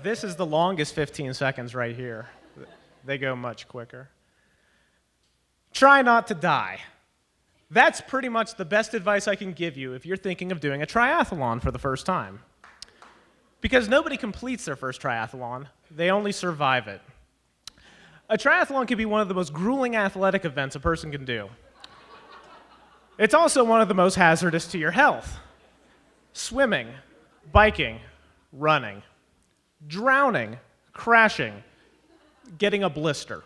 This is the longest 15 seconds right here. They go much quicker. Try not to die. That's pretty much the best advice I can give you if you're thinking of doing a triathlon for the first time. Because nobody completes their first triathlon, they only survive it. A triathlon can be one of the most grueling athletic events a person can do. It's also one of the most hazardous to your health. Swimming, biking, running, drowning, crashing, getting a blister.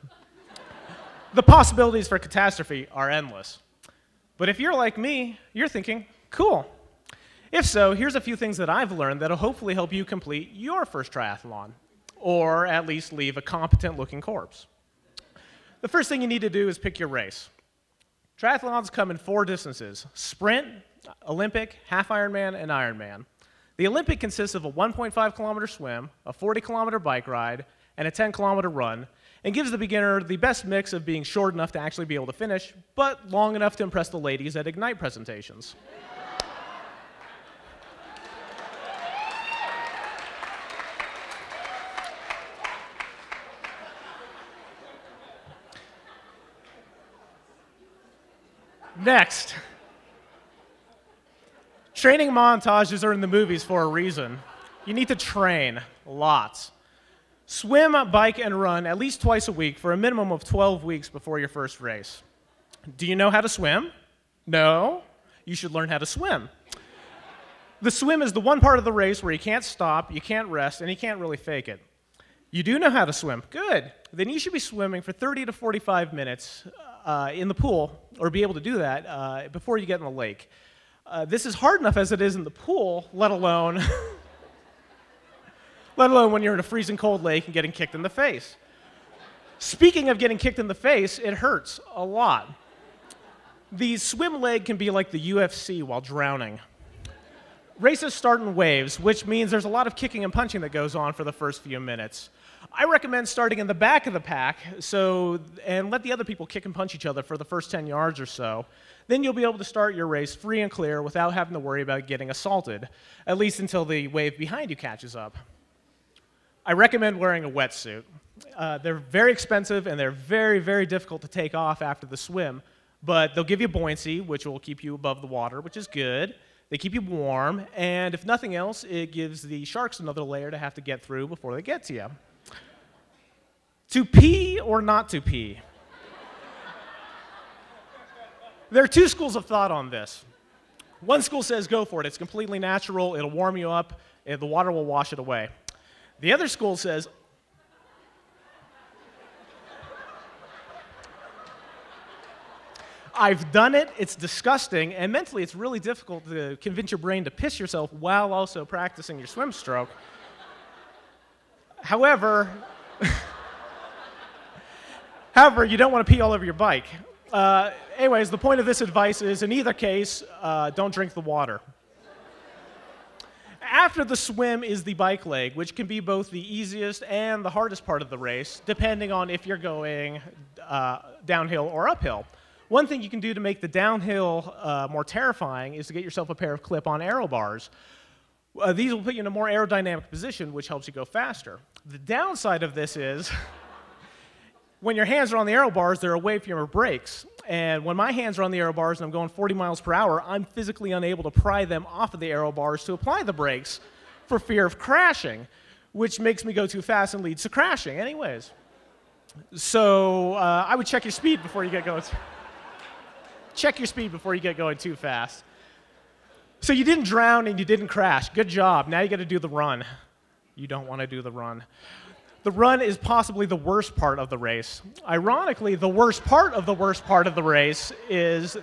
The possibilities for catastrophe are endless. But if you're like me, you're thinking, cool. If so, here's a few things that I've learned that'll hopefully help you complete your first triathlon, or at least leave a competent-looking corpse. The first thing you need to do is pick your race. Triathlons come in 4 distances: sprint, Olympic, half Ironman, and Ironman. The Olympic consists of a 1.5-kilometer swim, a 40-kilometer bike ride, and a 10-kilometer run, and gives the beginner the best mix of being short enough to actually be able to finish, but long enough to impress the ladies at Ignite presentations. Next, training montages are in the movies for a reason. You need to train lots. Swim, bike, and run at least twice a week for a minimum of 12 weeks before your first race. Do you know how to swim? No? You should learn how to swim. The swim is the one part of the race where you can't stop, you can't rest, and you can't really fake it. You do know how to swim. Good. Then you should be swimming for 30 to 45 minutes in the pool, or be able to do that before you get in the lake. This is hard enough as it is in the pool, let alone when you're in a freezing cold lake and getting kicked in the face. Speaking of getting kicked in the face, it hurts a lot. The swim leg can be like the UFC while drowning. Races start in waves, which means there's a lot of kicking and punching that goes on for the first few minutes. I recommend starting in the back of the pack and let the other people kick and punch each other for the first 10 yards or so. Then you'll be able to start your race free and clear without having to worry about getting assaulted, at least until the wave behind you catches up. I recommend wearing a wetsuit. They're very expensive and they're very, very difficult to take off after the swim, but they'll give you buoyancy, which will keep you above the water, which is good. They keep you warm, and if nothing else, it gives the sharks another layer to have to get through before they get to you. To pee or not to pee? There are 2 schools of thought on this. One school says go for it. It's completely natural. It'll warm you up. The water will wash it away. The other school says, I've done it, it's disgusting, and mentally it's really difficult to convince your brain to piss yourself while also practicing your swim stroke. However, you don't want to pee all over your bike. Anyways, the point of this advice is, in either case, don't drink the water. After the swim is the bike leg, which can be both the easiest and the hardest part of the race, depending on if you're going downhill or uphill. One thing you can do to make the downhill more terrifying is to get yourself a pair of clip-on aero bars. These will put you in a more aerodynamic position, which helps you go faster. The downside of this is, when your hands are on the aero bars, they're away from your brakes. And when my hands are on the aero bars and I'm going 40 miles per hour, I'm physically unable to pry them off of the aero bars to apply the brakes for fear of crashing, which makes me go too fast and leads to crashing anyways. So I would check your speed before you get going. Check your speed before you get going too fast. So you didn't drown and you didn't crash. Good job. Now you got to do the run. You don't want to do the run. The run is possibly the worst part of the race. Ironically, the worst part of the race is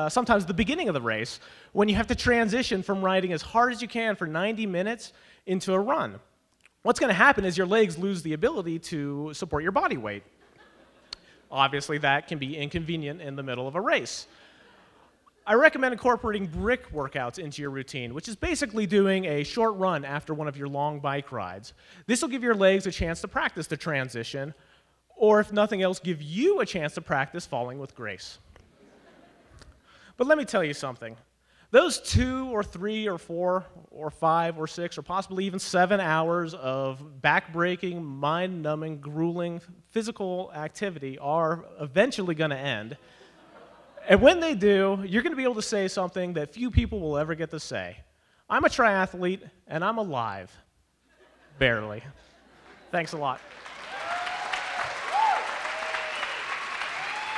sometimes the beginning of the race, when you have to transition from riding as hard as you can for 90 minutes into a run. What's going to happen is your legs lose the ability to support your body weight. Obviously, that can be inconvenient in the middle of a race. I recommend incorporating brick workouts into your routine, which is basically doing a short run after one of your long bike rides. This will give your legs a chance to practice the transition, or if nothing else, give you a chance to practice falling with grace. But let me tell you something. Those 2 or 3 or 4 or 5 or 6 or possibly even 7 hours of back-breaking, mind-numbing, grueling physical activity are eventually going to end. And when they do, you're going to be able to say something that few people will ever get to say. I'm a triathlete, and I'm alive. Barely. Thanks a lot.